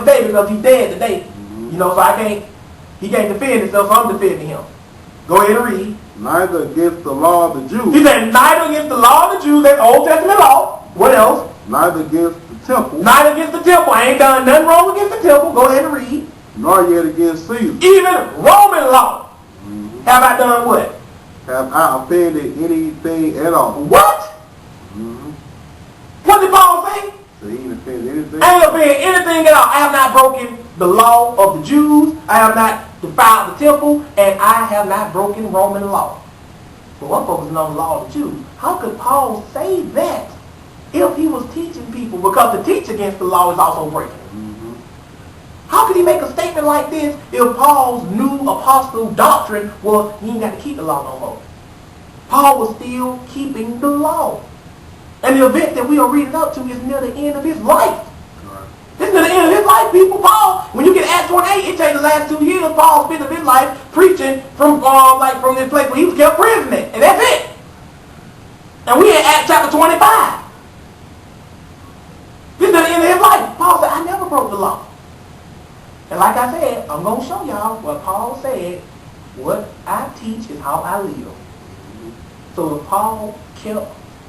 today because he's dead today. You know, so he can't defend himself, so I'm defending him. Go ahead and read. Neither against the law of the Jews. He said, neither against the law of the Jews, that's Old Testament law. What else? Neither against the temple. Neither against the temple. I ain't done nothing wrong against the temple. Go ahead and read. Nor yet against Caesar. Even Roman law. Have I done what? Have I offended anything at all? What? What did Paul say? So he ain't offended anything? I ain't offended anything at all. I have not broken the law of the Jews. I have not defiled the temple. And I have not broken Roman law. But one focusing on the law of the Jews. How could Paul say that if he was teaching people? Because to teach against the law is also breaking it. How could he make a statement like this if Paul's new apostle doctrine was he ain't got to keep the law no more? Paul was still keeping the law. And the event that we are reading up to is near the end of his life. Right. It's near the end of his life, people. Paul, when you get Acts 28, it takes the last 2 years Paul spent of his life preaching from this place where he was kept prisoner. And that's it. And we in Acts chapter 25. This is near the end of his life. Paul said, I never broke the law. And like I said, I'm going to show y'all what Paul said. What I teach is how I live. So if Paul kept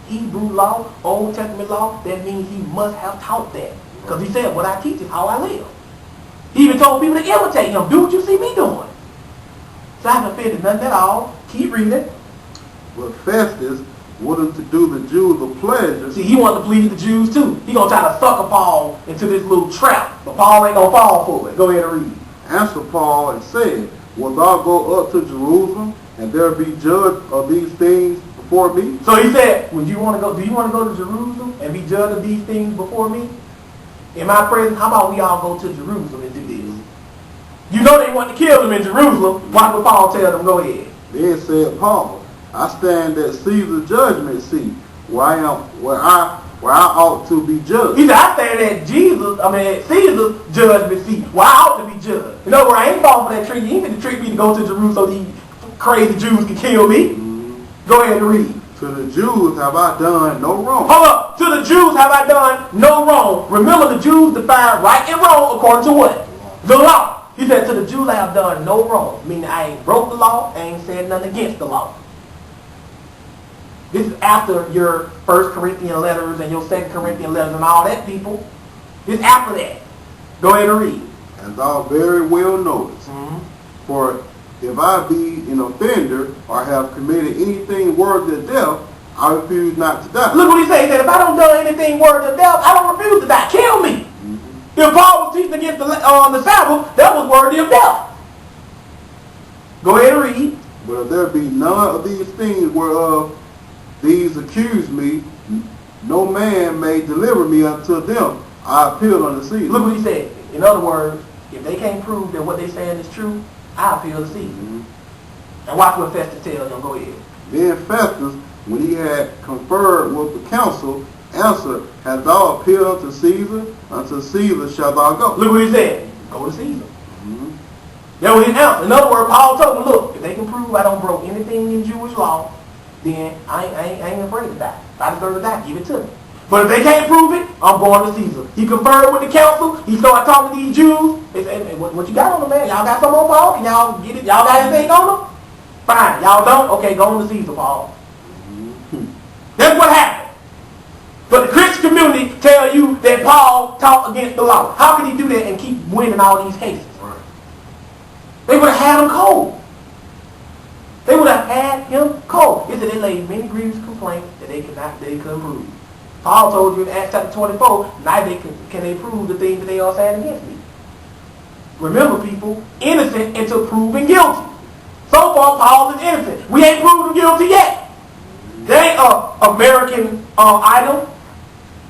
Hebrew law, Old Testament law, that means he must have taught that. Because he said, what I teach is how I live. He even told people to imitate him. Do what you see me doing. So I haven't offended nothing at all. Keep reading. But Festus wanted to do the Jews a pleasure. See, he wanted to please the Jews too. He going to try to sucker Paul into this little trap. But Paul ain't going to fall for it. Go ahead and read. Answered Paul and said, Wilt thou go up to Jerusalem, and there be judged of these things before me? So he said, do you want to go to Jerusalem and be judged of these things before me? In my presence, how about we all go to Jerusalem and do this? You know they want to kill them in Jerusalem. Why would Paul tell them, go ahead? Then said Paul, I stand at Caesar's judgment seat, where I ought to be judged. He said, I stand at Caesar's judgment seat, where I ought to be judged. In other words, I ain't falling for that trick. You ain't going to trick me to go to Jerusalem so these crazy Jews can kill me. Go ahead and read. To the Jews have I done no wrong. Hold up. To the Jews have I done no wrong. Remember, the Jews define right and wrong according to what? The law. He said, to the Jews I have done no wrong. Meaning I ain't broke the law, I ain't said nothing against the law. This is after your 1 Corinthian letters and your 2 Corinthian letters and all that, people. This is after that. Go ahead and read. As thou very well knowest. For if I be an offender or have committed anything worthy of death, I refuse not to die. Look what he said. He said, if I don't do anything worthy of death, I don't refuse to die. Kill me. If Paul was teaching against the Sabbath, that was worthy of death. Go ahead and read. But if there be none of these things whereof these accuse me, no man may deliver me unto them. I appeal unto Caesar. Look what he said. In other words, if they can't prove that what they're saying is true, I appeal to Caesar. And watch what Festus tells them. Go ahead. Then Festus, when he had conferred with the council, answered, Hast thou appealed unto Caesar? Unto Caesar shalt thou go. Look what he said. Go to Caesar. That was his answer. In other words, Paul told them, look, if they can prove I don't broke anything in Jewish law, then I ain't afraid to die. If I deserve to die, give it to me. But if they can't prove it, I'm going to Caesar. He conferred with the council. He started talking to these Jews. They said, hey, what you got on them, man? Y'all got something on Paul? Can y'all get it? Y'all got anything on them? Fine. Y'all don't? Okay, go on to Caesar, Paul. That's what happened. But the Christian community tell you that Paul taught against the law. How can he do that and keep winning all these cases? Right. They would have had him cold. They would have had him cold. It said they laid many grievous complaints that they couldn't prove. Paul told you in Acts chapter 24, now can they prove the things that they are saying against me. Remember, people, innocent until proven guilty. So far, Paul is innocent. We ain't proven guilty yet. They ain't an American item.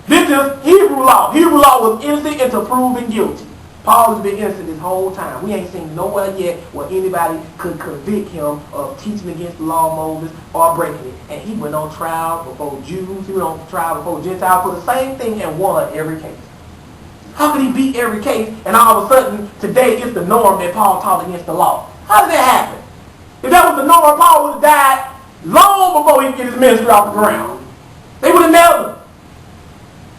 This is Hebrew law. Hebrew law was innocent until proven guilty. Paul has been innocent this whole time. We ain't seen nowhere yet where anybody could convict him of teaching against the law of Moses or breaking it. And he went on trial before Jews. He went on trial before Gentiles for the same thing and won every case. How could he beat every case and all of a sudden today it's the norm that Paul taught against the law? How did that happen? If that was the norm, Paul would have died long before he could get his ministry off the ground. They would have never.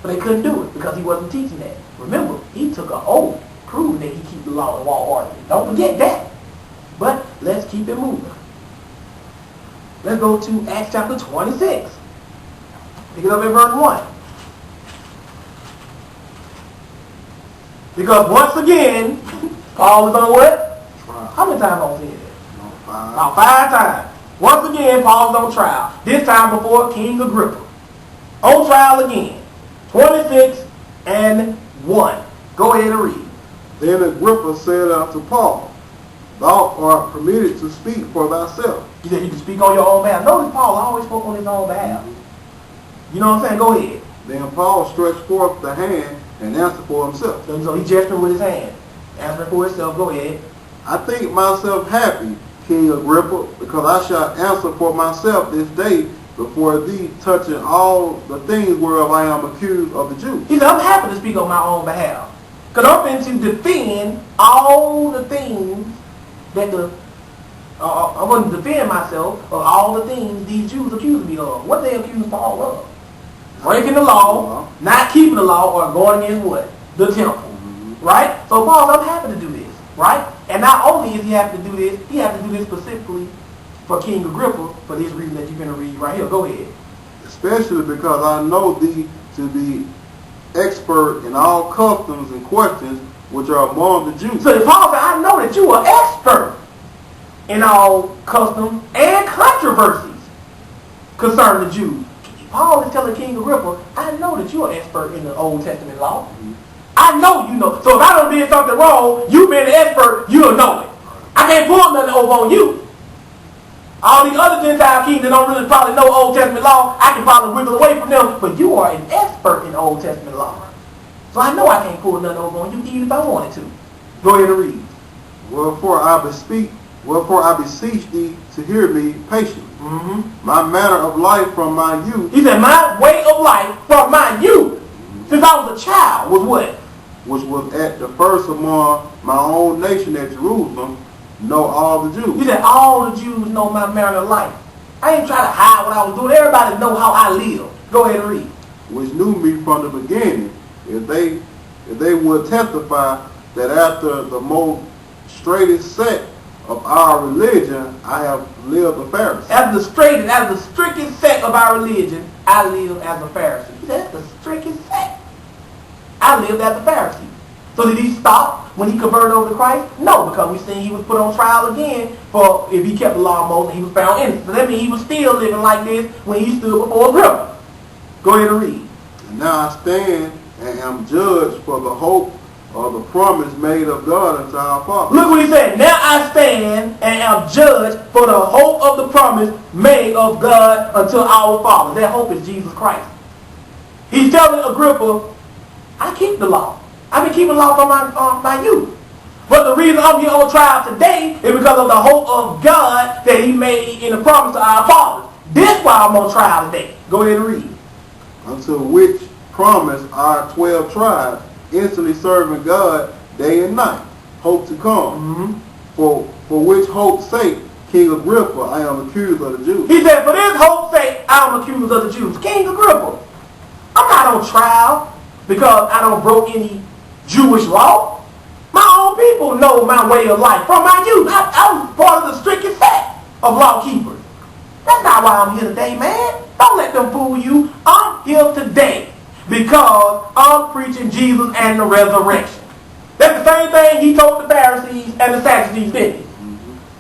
But they couldn't do it because he wasn't teaching that. Remember, he took an oath prove that he keep the law and walk orderly. Don't forget that. But let's keep it moving. Let's go to Acts chapter 26. Pick it up in verse 1. Because once again, Paul is on what? Trial. How many times have I said that? No, 5. About 5 times. Once again, Paul is on trial. This time before King Agrippa. On trial again. 26 and 1. Go ahead and read. Then Agrippa said unto Paul, Thou art permitted to speak for thyself. He said you can speak on your own behalf. Notice Paul always spoke on his own behalf. You know what I'm saying? Go ahead. Then Paul stretched forth the hand and answered for himself. So he gestured with his hand. Answering for himself. Go ahead. I think myself happy, King Agrippa, because I shall answer for myself this day before thee, touching all the things whereof I am accused of the Jews. He said, I'm happy to speak on my own behalf. Because I'm going to defend all the things that I'm going to defend myself of all the things these Jews accuse me of. What they accuse Paul of? Breaking the law, not keeping the law, or going against what? The temple. Right? So Paul, I'm happy to do this. Right? And not only is he happy to do this, he has to do this specifically for King Agrippa for this reason that you're going to read right here. Go ahead. Especially because I know thee to be expert in all customs and questions which are among the Jews. So Paul said, I know that you are expert in all customs and controversies concerning the Jews. Paul is telling King Agrippa, I know that you are expert in the Old Testament law. I know you know. So if I don't do something wrong, you being an expert, you'll know it. I can't pull nothing over on you. All these other Gentile kings that don't really probably know Old Testament law, I can probably wiggle away from them, but you are an expert in Old Testament law. So I know I can't pull nothing over on you even if I wanted to. Go ahead and read. Wherefore I beseech thee to hear me patiently. My manner of life from my youth. He said, my way of life from my youth, since I was a child, was what? Which was at the first among my own nation at Jerusalem, know all the Jews. He said, all the Jews know my manner of life. I ain't trying to hide what I was doing. Everybody know how I live. Go ahead and read. Which knew me from the beginning, if they would testify that after the most straightest sect of our religion, I have lived a Pharisee. As the strictest sect of our religion, I live as a Pharisee. He said, that's the strictest sect. I lived as a Pharisee. So did he stop when he converted over to Christ? No, because we seen he was put on trial again for if he kept the law of Moses, he was found innocent. So that means he was still living like this when he stood before Agrippa. Go ahead and read. And now I stand and am judged for the hope of the promise made of God unto our fathers. Look what he said. Now I stand and am judged for the hope of the promise made of God unto our fathers. That hope is Jesus Christ. He's telling Agrippa, I keep the law. I've been keeping the law from my youth. But the reason I'm here on trial today is because of the hope of God that he made in the promise to our fathers. This is why I'm on trial today. Go ahead and read. Unto which promise our 12 tribes, instantly serving God day and night, hope to come. For which hope's sake, King Agrippa, I am accused of the Jews. He said, for this hope's sake, I am accused of the Jews. King Agrippa, I'm not on trial because I don't broke any Jewish law. My own people know my way of life from my youth. I was part of the strictest sect of law keepers. That's not why I'm here today, man. Don't let them fool you. I'm here today because I'm preaching Jesus and the resurrection. That's the same thing he told the Pharisees and the Sadducees, didn't he?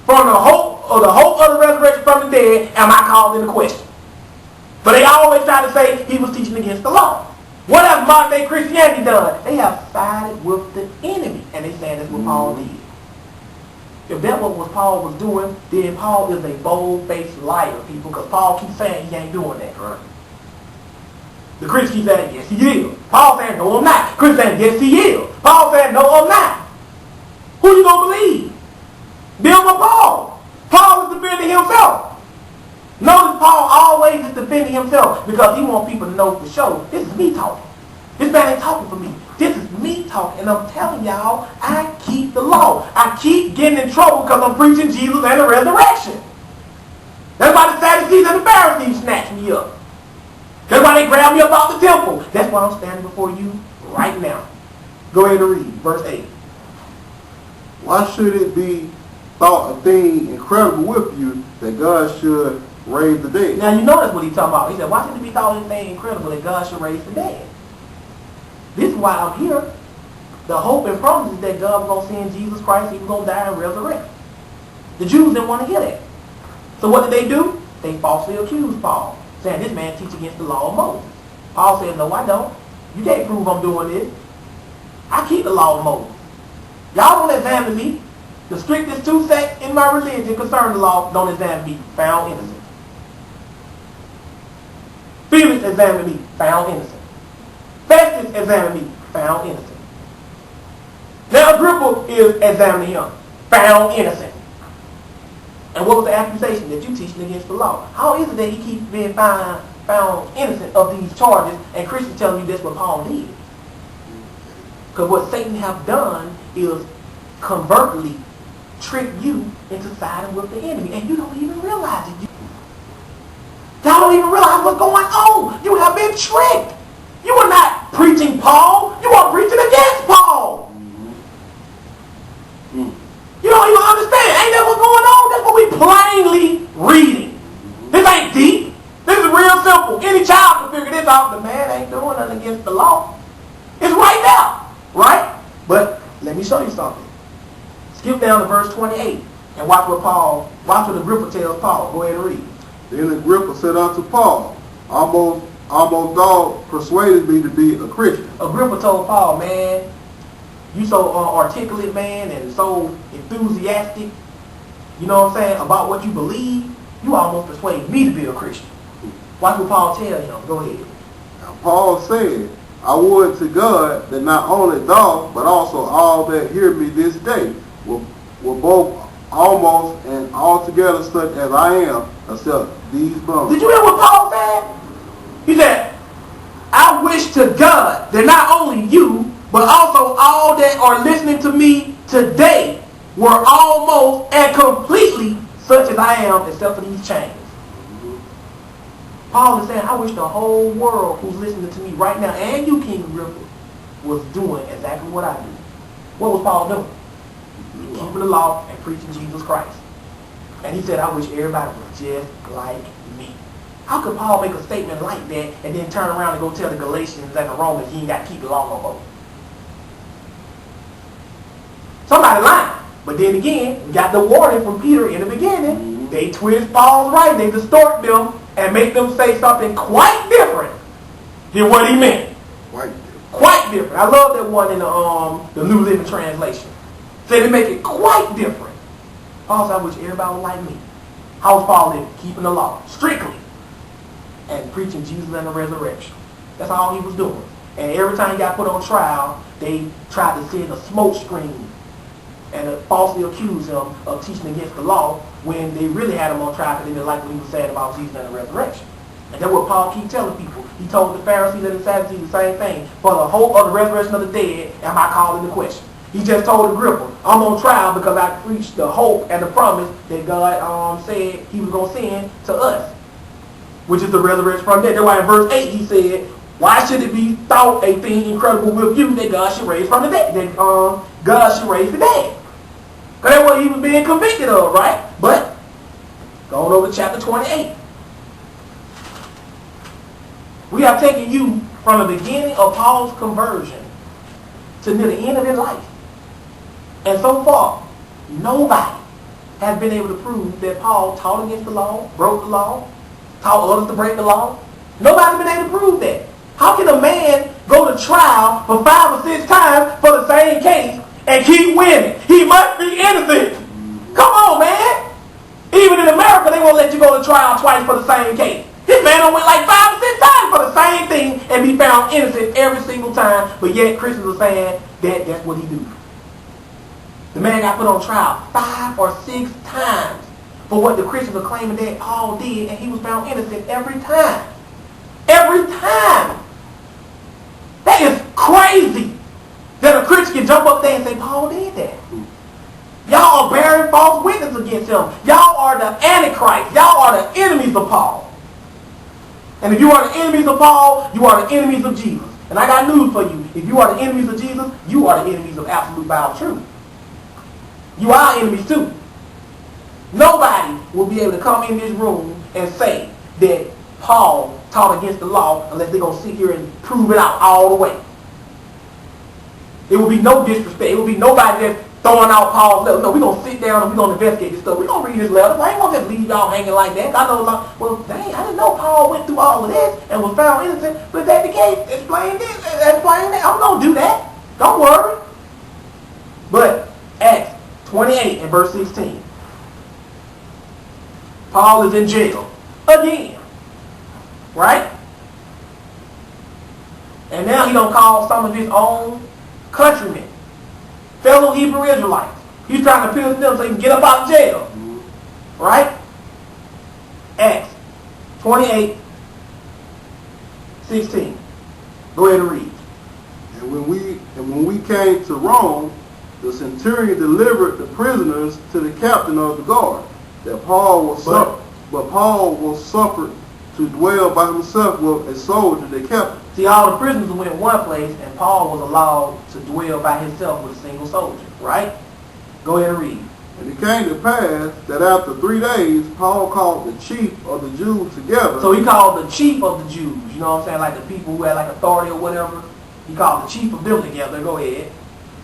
From the hope of the resurrection from the dead, am I called into question? But they always try to say he was teaching against the law. What has modern day Christianity done? They have sided with the enemy, and they saying that's what Paul did. If that was what Paul was doing, then Paul is a bold-faced liar, people, because Paul keeps saying he ain't doing that. Right? The Christians keep saying, yes, he is. Paul saying, no, I'm not. Christians saying, yes, he is. Paul saying, no, I'm not. Who you going to believe? Them or Paul? Paul is defending himself. Notice Paul always is defending himself because he wants people to know for sure, this is me talking. This man ain't talking for me. This is me talking, and I'm telling y'all, I keep the law. I keep getting in trouble because I'm preaching Jesus and the resurrection. That's why the Sadducees and the Pharisees snatch me up. That's why they grab me up out the temple. That's why I'm standing before you right now. Go ahead and read verse 8. Why should it be thought a thing incredible with you that God should raise the dead? Now you notice what he's talking about. He said, why should it be thought anything incredible that God should raise the dead? This is why I'm here. The hope and promise is that God was going to send Jesus Christ, he was going to die and resurrect. The Jews didn't want to hear that. So what did they do? They falsely accused Paul, saying this man teaches against the law of Moses. Paul said, no, I don't. You can't prove I'm doing this. I keep the law of Moses. Y'all don't examine me. The strictest two sects in my religion concerning the law don't examine me. Found innocent. Felix examined me. Found innocent. Festus examined me. Found innocent. Now Agrippa is examining him. Found innocent. And what was the accusation? That you teaching against the law. How is it that he keeps being found innocent of these charges and Christians telling you that's what Paul did? Because what Satan have done is covertly trick you into siding with the enemy. And you don't even realize it. Y'all don't even realize what's going on. You have been tricked. You are not preaching Paul. You are preaching against Paul. You don't even understand. Ain't that what's going on? That's what we plainly reading. This ain't deep. This is real simple. Any child can figure this out. The man ain't doing nothing against the law. It's right there. Right? But let me show you something. Skip down to verse 28 and watch what Agrippa tells Paul. Go ahead and read. Then Agrippa said unto Paul, almost thou persuaded me to be a Christian. Agrippa told Paul, man, you so articulate, man, and so enthusiastic, you know what I'm saying, about what you believe, you almost persuaded me to be a Christian. Watch what Paul tells him. Go ahead. Now Paul said, I would to God that not only thou, but also all that hear me this day were both almost and altogether such as I am, except these bones. Did you hear what Paul said? He said, I wish to God that not only you, but also all that are listening to me today were almost and completely such as I am, except for these chains. Paul is saying, I wish the whole world who's listening to me right now, and you, King Agrippa, was doing exactly what I do. What was Paul doing? Keeping the law and preaching Jesus Christ. And he said, I wish everybody was just like me. How could Paul make a statement like that and then turn around and go tell the Galatians and the Romans he ain't got to keep the law no more? Somebody lying. But then again, we got the warning from Peter in the beginning. They twist Paul's right. They distort them and make them say something quite different than what he meant. Quite different. I love that one in the New Living Translation. Say they make it quite different. Paul said, I wish everybody was like me. How was Paul living? Keeping the law. Strictly. And preaching Jesus and the resurrection. That's all he was doing. And every time he got put on trial, they tried to send a smoke screen and falsely accuse him of teaching against the law when they really had him on trial because they didn't like what he was saying about Jesus and the resurrection. And that's what Paul keeps telling people. He told the Pharisees and the Sadducees the same thing. For the hope of the resurrection of the dead, am I called into question? He just told Agrippa, I'm on trial because I preached the hope and the promise that God said he was going to send to us, which is the resurrection from the dead. That's why in verse 8 he said, why should it be thought a thing incredible with you that God should raise from the dead? That God should raise the dead. Because that's what he was being convicted of, right? But, going over to chapter 28. We are taking you from the beginning of Paul's conversion to near the end of his life. And so far, nobody has been able to prove that Paul taught against the law, broke the law, taught others to break the law. Nobody's been able to prove that. How can a man go to trial for 5 or 6 times for the same case and keep winning? He must be innocent. Come on, man. Even in America, they won't let you go to trial twice for the same case. This man done went like 5 or 6 times for the same thing and be found innocent every single time, but yet Christians are saying that that's what he do. The man got put on trial 5 or 6 times for what the Christians are claiming that Paul did, and he was found innocent every time. Every time. That is crazy that a Christian can jump up there and say, Paul did that. Y'all are bearing false witness against him. Y'all are the Antichrist. Y'all are the enemies of Paul. And if you are the enemies of Paul, you are the enemies of Jesus. And I got news for you. If you are the enemies of Jesus, you are the enemies of absolute Bible truth. You are enemies too. Nobody will be able to come in this room and say that Paul taught against the law unless they're going to sit here and prove it out all the way. It will be no disrespect. It will be nobody that's throwing out Paul's letter. No, we're going to sit down and we're going to investigate this stuff. We're going to read his letter. I ain't going to just leave y'all hanging like that. I know, well, dang, I didn't know Paul went through all of this and was found innocent. But if that's the case, explain this, explain that. I'm going to do that. Don't worry. But Acts 28 and verse 16. Paul is in jail again. Right? And now he don't call some of his own countrymen, fellow Hebrew Israelites. He's trying to appeal to them so he can get up out of jail. Right? Acts 28, 16. Go ahead and read. And when we came to Rome, the centurion delivered the prisoners to the captain of the guard, that Paul was suffered to dwell by himself with a soldier that kept him. See, all the prisoners went one place, and Paul was allowed to dwell by himself with a single soldier. Right? Go ahead and read. And it came to pass that after 3 days, Paul called the chief of the Jews together. So he called the chief of the Jews. You know what I'm saying? Like the people who had like authority or whatever. He called the chief of them together. Go ahead.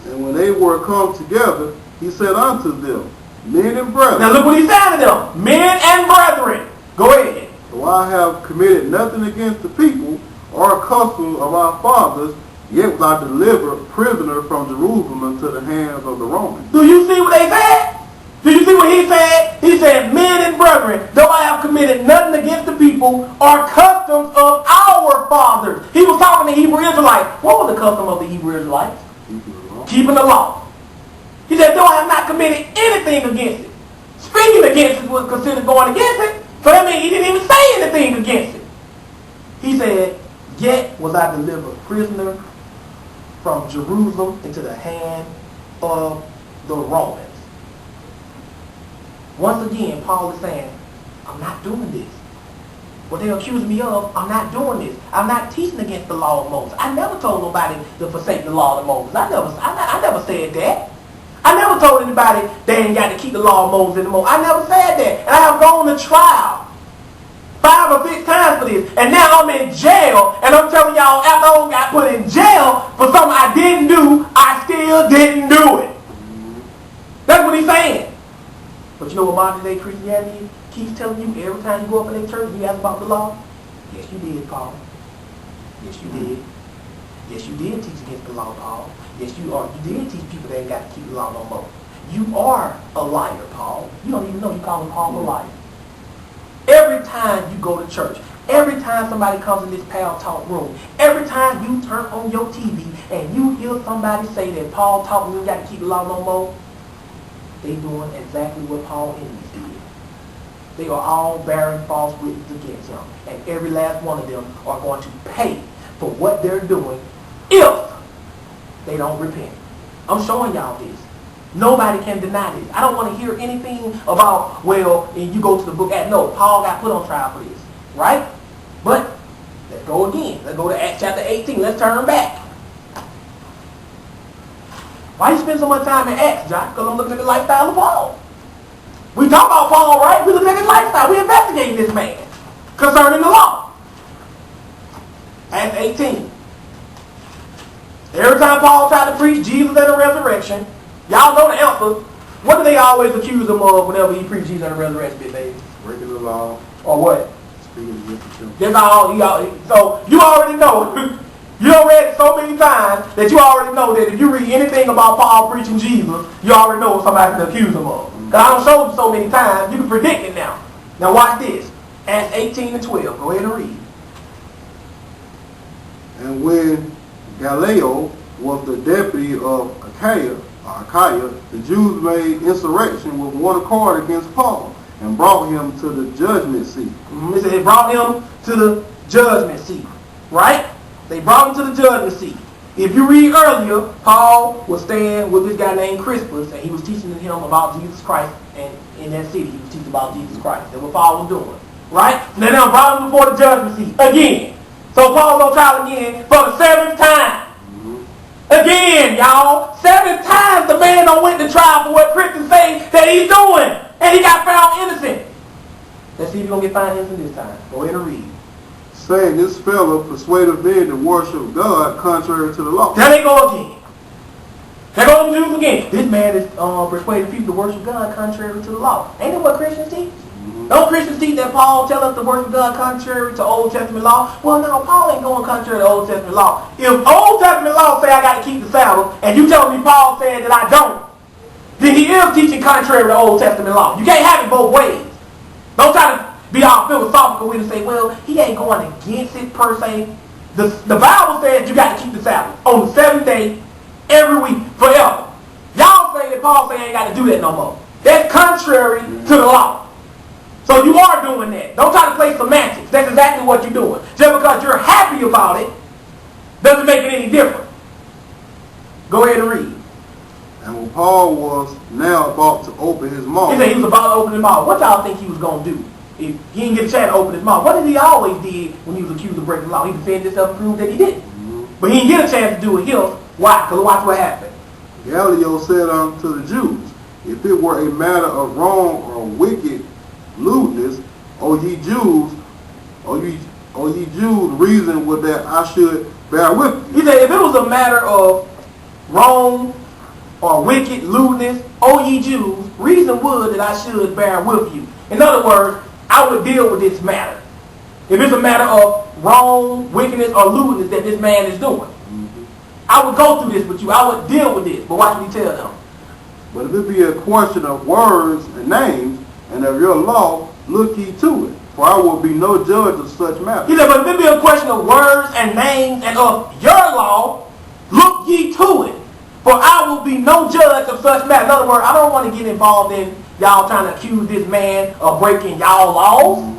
And when they were come together, he said unto them, Men and brethren. Now look what he said to them. Men and brethren. Go ahead. Though I have committed nothing against the people or customs of our fathers, yet was I delivered prisoner from Jerusalem into the hands of the Romans. Do you see what they said? Do you see what he said? He said, men and brethren, though I have committed nothing against the people or customs of our fathers. He was talking to Hebrew Israelites. What was the custom of the Hebrew Israelites? Keeping the law. He said, though I have not committed anything against it. Speaking against it was considered going against it. So that means he didn't even say anything against it. He said, yet was I delivered prisoner from Jerusalem into the hand of the Romans. Once again, Paul is saying, I'm not doing this. What they accuse me of, I'm not doing this. I'm not teaching against the law of Moses. I never told nobody to forsake the law of Moses. I never said that. I never told anybody they ain't got to keep the law of Moses anymore. I never said that. And I have gone to trial 5 or 6 times for this. And now I'm in jail. And I'm telling y'all, after I got put in jail for something I didn't do, I still didn't do it. That's what he's saying. But you know what modern day Christianity keeps telling you every time you go up in a church and you ask about the law? Yes, you did, Paul. Yes, you did. Yes, you did teach against the law, Paul. Yes, you are. You did teach people that ain't got to keep the law no more. You are a liar, Paul. You don't even know you call him Paul a liar. Every time you go to church, every time somebody comes in this Pal Talk room, every time you turn on your TV and you hear somebody say that Paul taught you got to keep the law no more, they doing exactly what Paul's enemies did. They are all bearing false witness against him. And every last one of them are going to pay for what they're doing if they don't repent. I'm showing y'all this. Nobody can deny this. I don't want to hear anything about, well, and you go to the book. No, Paul got put on trial for this. Right? But let's go again. Let's go to Acts chapter 18. Let's turn back. Why you spend so much time in Acts, John? Because I'm looking at the lifestyle of Paul. We talk about Paul, right? We look at his lifestyle. We investigate this man concerning the law. Acts 18. Every time Paul tried to preach Jesus and the resurrection, y'all know the answer. What do they always accuse him of whenever he preached Jesus and the resurrection, big baby? Breaking the law. Or what? Speaking against the temple. That's all. So you already know. You done read it so many times that you already know that if you read anything about Paul preaching Jesus, you already know what somebody can accuse him of. Because I don't show you so many times, you can predict it now. Now watch this. Acts 18 and 12. Go ahead and read. And when Gallio was the deputy of Achaia, the Jews made insurrection with one accord against Paul and brought him to the judgment seat. It said they brought him to the judgment seat. Right? They brought him to the judgment seat. If you read earlier, Paul was staying with this guy named Crispus, and he was teaching him about Jesus Christ. And in that city, he was teaching about Jesus Christ. That's what Paul was doing. Right? And then they brought him before the judgment seat again. So Paul's on trial again for the 7th time. Again, y'all. 7 times the man done went to trial for what Christians that he's doing. And he got found innocent. Let's see if he's going to get found innocent this time. Go ahead and read. Saying this fellow persuaded men to worship God contrary to the law. There they go again. There go the Jews again. This man is persuading people to worship God contrary to the law. Ain't that what Christians teach? Don't Christians teach that Paul tell us to worship God contrary to Old Testament law? Well, no, Paul ain't going contrary to Old Testament law. If Old Testament law say I got to keep the Sabbath, and you tell me Paul said that I don't, then he is teaching contrary to Old Testament law. You can't have it both ways. Don't try to be all philosophical with it and say, well, he ain't going against it per se. The Bible says you got to keep the Sabbath on the 7th day, every week, forever. Y'all say that Paul say ain't got to do that no more. That's contrary to the law. So you are doing that. Don't try to play semantics. That's exactly what you're doing. Just because you're happy about it doesn't make it any different. Go ahead and read. And when Paul was now about to open his mouth. He said he was about to open his mouth. What y'all think he was going to do? If he didn't get a chance to open his mouth. What did he always did when he was accused of breaking the law? He defended himself and proved that he didn't. But he didn't get a chance to do it here. Why? Because watch what happened. Gallio said unto the Jews, if it were a matter of wrong or wicked lewdness, O ye Jews, reason would that I should bear with you. He said, if it was a matter of wrong or wicked lewdness, O ye Jews, reason would that I should bear with you. In other words, I would deal with this matter. If it's a matter of wrong, wickedness, or lewdness that this man is doing, I would go through this with you. I would deal with this. But watch what he tell them. But if it be a question of words and names, and of your law, look ye to it. For I will be no judge of such matters. He said, but if it be a question of words and names and of your law, look ye to it. For I will be no judge of such matters. In other words, I don't want to get involved in y'all trying to accuse this man of breaking y'all laws.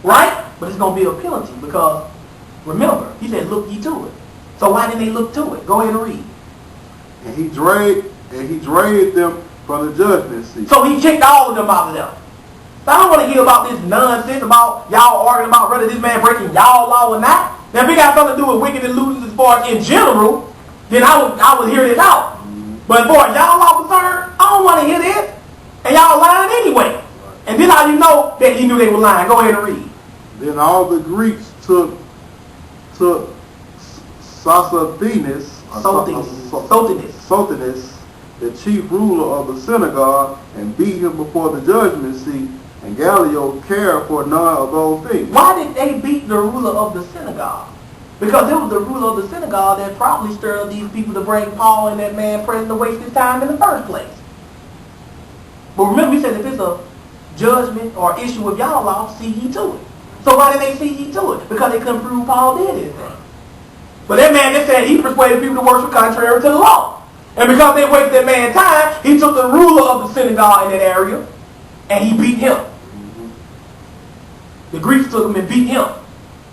Right? But it's going to be a penalty because, remember, he said, look ye to it. So why didn't they look to it? Go ahead and read. And he dragged them from the judgment seat. So he kicked all of them out of them. So I don't want to hear about this nonsense about y'all arguing about whether this man breaking y'all law or not. Now if it got something to do with wicked and lewdness as far as in general, then I would hear this out. But as far as y'all law concerned, I don't want to hear this. And y'all lying anyway. And then how you know that he knew they were lying? Go ahead and read. Then all the Greeks took Sosthenes, the chief ruler of the synagogue, and beat him before the judgment seat, and Gallio cared for none of those things. Why did they beat the ruler of the synagogue? Because it was the ruler of the synagogue that probably stirred these people to bring Paul and that man present to waste his time in the first place. But remember, he said if it's a judgment or issue with y'all law, see ye to it. So why did they see ye to it? Because they couldn't prove Paul did anything. But that man just said he persuaded people to worship contrary to the law. And because they wasted that man's time, he took the ruler of the synagogue in that area and he beat him. The Greeks took him and beat him.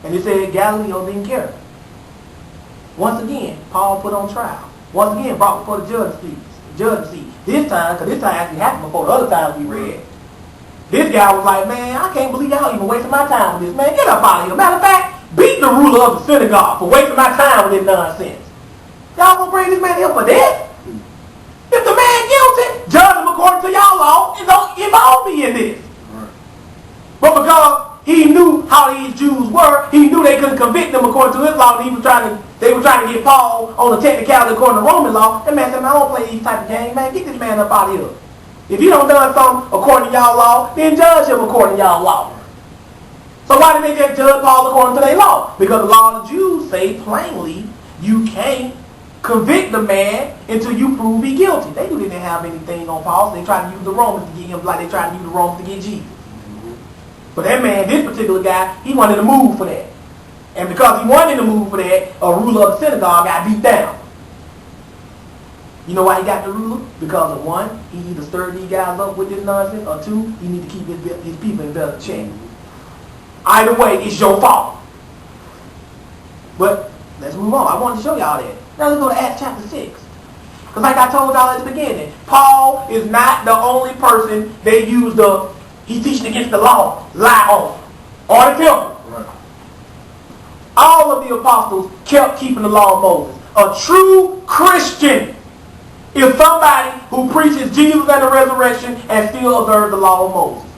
And they said Gallio didn't care. Once again, Paul put on trial. Once again, brought before the judge seat. This time, because this time actually happened before the other times we read. This guy was like, man, I can't believe y'all even wasting my time with this. Man, get up out of here. Matter of fact, beat the ruler of the synagogue for wasting my time with this nonsense. Y'all gonna bring this man here for this? If the man guilty, judge him according to y'all law and don't involve me in this. Right. But because he knew how these Jews were, he knew they couldn't convict them according to his law, and they were trying to get Paul on the technicality according to Roman law. That man said, man, I don't play these type of games, man. Get this man up out of here. If you don't done something according to y'all law, then judge him according to y'all law. So why did they just judge Paul according to their law? Because the law of the Jews say plainly, you can't convict the man until you prove he guilty. They didn't have anything on Paul, so they tried to use the Romans to get him like they tried to use the Romans to get Jesus. But that man, this particular guy, he wanted to move for that. And because he wanted to move for that, a ruler of the synagogue got beat down. You know why he got the ruler? Because of one, he either stirred these guys up with this nonsense, or two, he need to keep his people in better check. Either way, it's your fault. But let's move on. I wanted to show y'all that. Now let's go to Acts chapter 6. Because like I told y'all at the beginning, Paul is not the only person they use he's teaching against the law, lie on, or the temple. Right. All of the apostles kept keeping the law of Moses. A true Christian is somebody who preaches Jesus and the resurrection and still observes the law of Moses.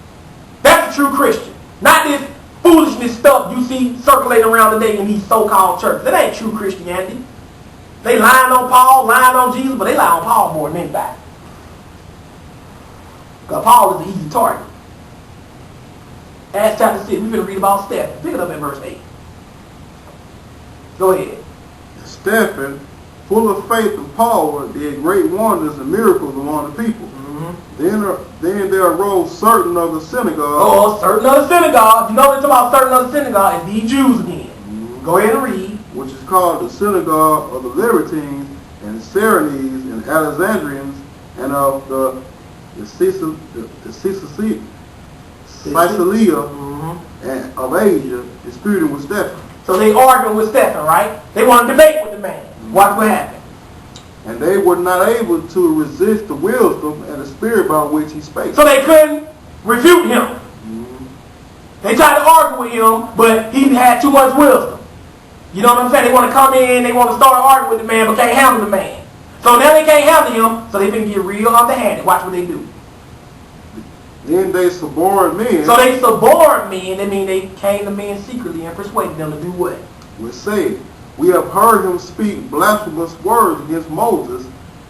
That's a true Christian. Not this foolishness stuff you see circulating around today in these so-called churches. That ain't true Christianity. They lying on Paul, lying on Jesus, but they lie on Paul more than anybody. Because Paul is the easy target. Acts chapter 6, we're going to read about Stephen. Pick it up in verse 8. Go ahead. Stephen, full of faith and power, did great wonders and miracles among the people. Then there arose certain of the synagogue. Certain of the synagogue. You know what they're talking about, certain of the synagogue, is these Jews again. Go ahead and read. Which is called the synagogue of the Libertines and Cyrenes and Alexandrians and of the Caesarea and of Asia, disputing with Stephen. So they arguing with Stephen, right? They want to debate with the man. Watch what happened. And they were not able to resist the wisdom and the spirit by which he spake. So they couldn't refute him. They tried to argue with him, but he had too much wisdom. You know what I'm saying? They want to come in, they want to start arguing with the man, but can't handle the man. So now they can't handle him, so they can get real underhanded. Watch what they do. Then they suborned men. So they suborned men. That means they came to men secretly and persuaded them to do what? We say, we have heard him speak blasphemous words against Moses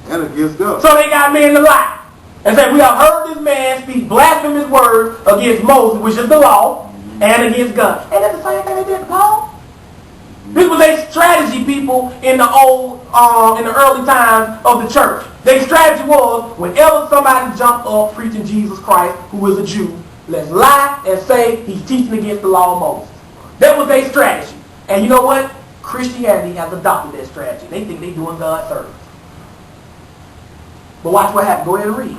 and against God. So they got men to lie. And say, we have heard this man speak blasphemous words against Moses, which is the law, and against God. And that's the same thing they did to Paul. This was a strategy, people, in the early times of the church. Their strategy was, whenever somebody jumped up preaching Jesus Christ, who is a Jew, let's lie and say he's teaching against the law of Moses. That was their strategy. And you know what? Christianity has adopted that strategy. They think they're doing God's service. But watch what happened. Go ahead and read.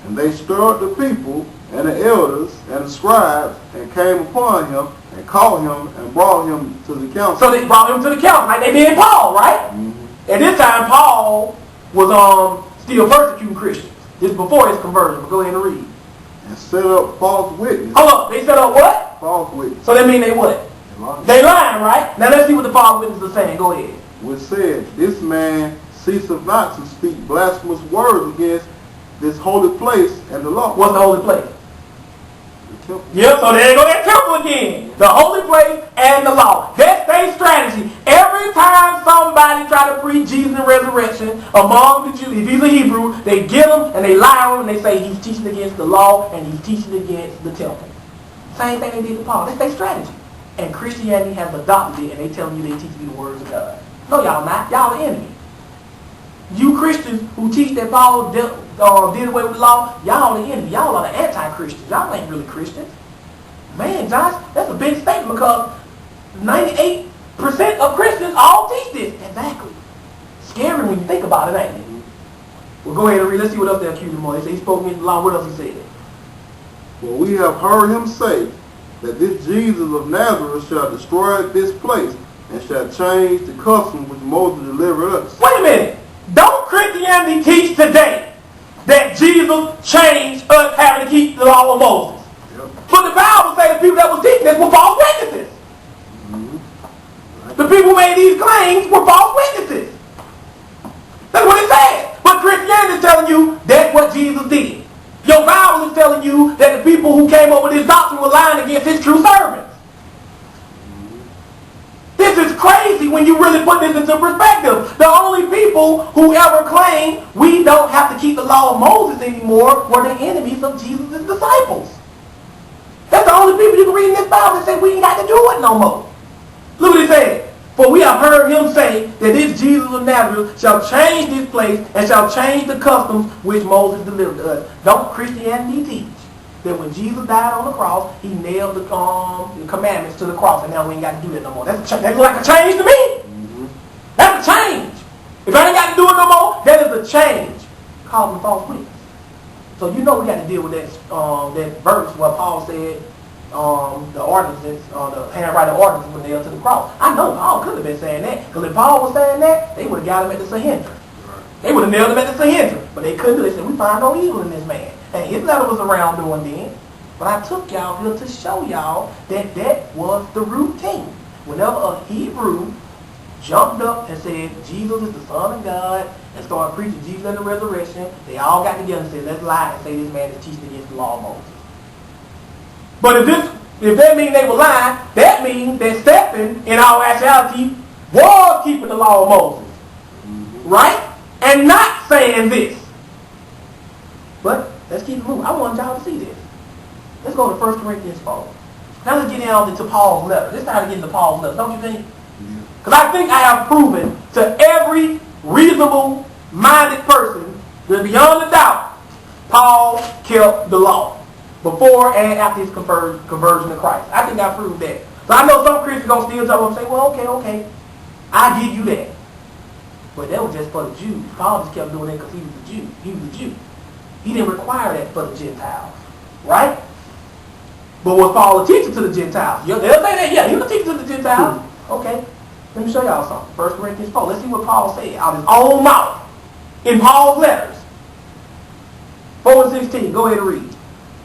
And they stirred the people and the elders and the scribes and came upon him and caught him and brought him to the council. So they brought him to the council like they did Paul, right? At this time, Paul was still persecuting Christians. This is before his conversion. But go ahead and read. And set up false witnesses. Hold up. They set up what? False witnesses. So that means they what? They lying, right? Now let's see what the false witnesses are saying. Go ahead. Which said, this man ceaseth not to speak blasphemous words against this holy place and the law. What's the holy place? The temple. Yep, so there you go, that temple again. The holy place and the law. That's their strategy. Every time somebody try to preach Jesus and resurrection among the Jews, if he's a Hebrew, they get him and they lie on him and they say he's teaching against the law and he's teaching against the temple. Same thing they did to Paul. That's their strategy. And Christianity has adopted it and they telling you they teach you the words of God. No, y'all not. Y'all the enemy. You Christians who teach that Paul did away with the law, y'all the enemy. Y'all are the anti-Christians. Y'all ain't really Christians. Man, Josh, that's a big statement because 98% of Christians all teach this. Exactly. Scary when you think about it, ain't it? Well, go ahead and read. Let's see what else they accuse him of. They say he spoke against the law. What else he said? Well, we have heard him say that this Jesus of Nazareth shall destroy this place and shall change the customs which Moses delivered us. Wait a minute. Don't Christianity teach today that Jesus changed us having to keep the law of Moses? Yep. But the Bible says the people that was teaching this were false witnesses. The people who made these claims were false witnesses. That's what it says. But Christianity is telling you that's what Jesus did. Your Bible is telling you that the people who came up with this doctrine were lying against his true servants. This is crazy when you really put this into perspective. The only people who ever claimed we don't have to keep the law of Moses anymore were the enemies of Jesus' disciples. That's the only people you can read in this Bible that say we ain't got to do it no more. Look what it said. For we have heard him say that this Jesus of Nazareth shall change this place and shall change the customs which Moses delivered to us. Don't Christianity teach that when Jesus died on the cross, he nailed the commandments to the cross, and now we ain't got to do that no more? That's like a change to me. That's a change. If I ain't got to do it no more, that is a change. Call them false witness. So you know we got to deal with that verse where Paul said the ordinances, the handwriting ordinances were nailed to the cross. I know Paul could have been saying that, because if Paul was saying that, they would have got him at the Sanhedrin. They would have nailed him at the Sanhedrin, but they couldn't do it. They said, we find no evil in this man. And his letter was around doing then. But I took y'all here to show y'all that that was the routine. Whenever a Hebrew jumped up and said, Jesus is the Son of God, and started preaching Jesus and the resurrection, they all got together and said, let's lie and say this man is teaching against the law of Moses. But if that means they were lying, that means that Stephen, in all actuality, was keeping the law of Moses. Right? And not saying this. But let's keep it moving. I want y'all to see this. Let's go to 1 Corinthians 4. Now let's get down into Paul's letter. This time to get into Paul's letter, don't you think? Because I think I have proven to every reasonable minded person that beyond a doubt, Paul kept the law before and after his conversion to Christ. I think I proved that. So I know some Christians are going to still jump up and say, well, okay, I give you that. But that was just for the Jews. Paul just kept doing that because he was a Jew. He was a Jew. He didn't require that for the Gentiles. Right? But was Paul a teacher to the Gentiles? They'll say that, yeah, he was a teacher to the Gentiles. Okay. Let me show y'all something. 1 Corinthians 4. Let's see what Paul said out of his own mouth in Paul's letters. 4 and 16. Go ahead and read.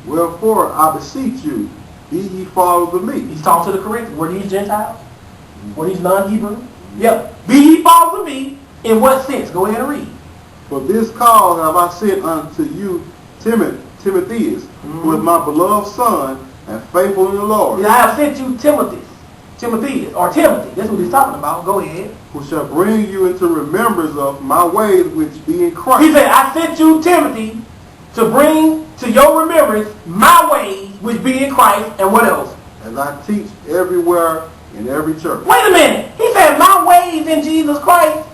Wherefore I beseech you, be ye followers of me. He's talking to the Corinthians. Were these Gentiles? Were these non-Hebrew? Yeah. Be ye followers of me. In what sense? Go ahead and read. For this cause have I sent unto you Timotheus, who is my beloved son, and faithful in the Lord. Yeah, I have sent you Timothy. That's what he's talking about. Go ahead. Who shall bring you into remembrance of my ways which be in Christ. He said, I sent you Timothy to bring to your remembrance my ways which be in Christ, and what else? As I teach everywhere in every church. Wait a minute. He said, my ways in Jesus Christ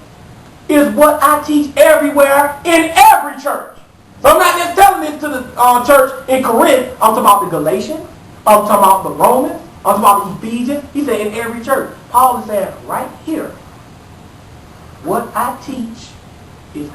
is what I teach everywhere in every church. So I'm not just telling this to the church in Corinth. I'm talking about the Galatians. I'm talking about the Romans. I'm talking about the Ephesians. He said in every church. Paul is saying right here, what I teach is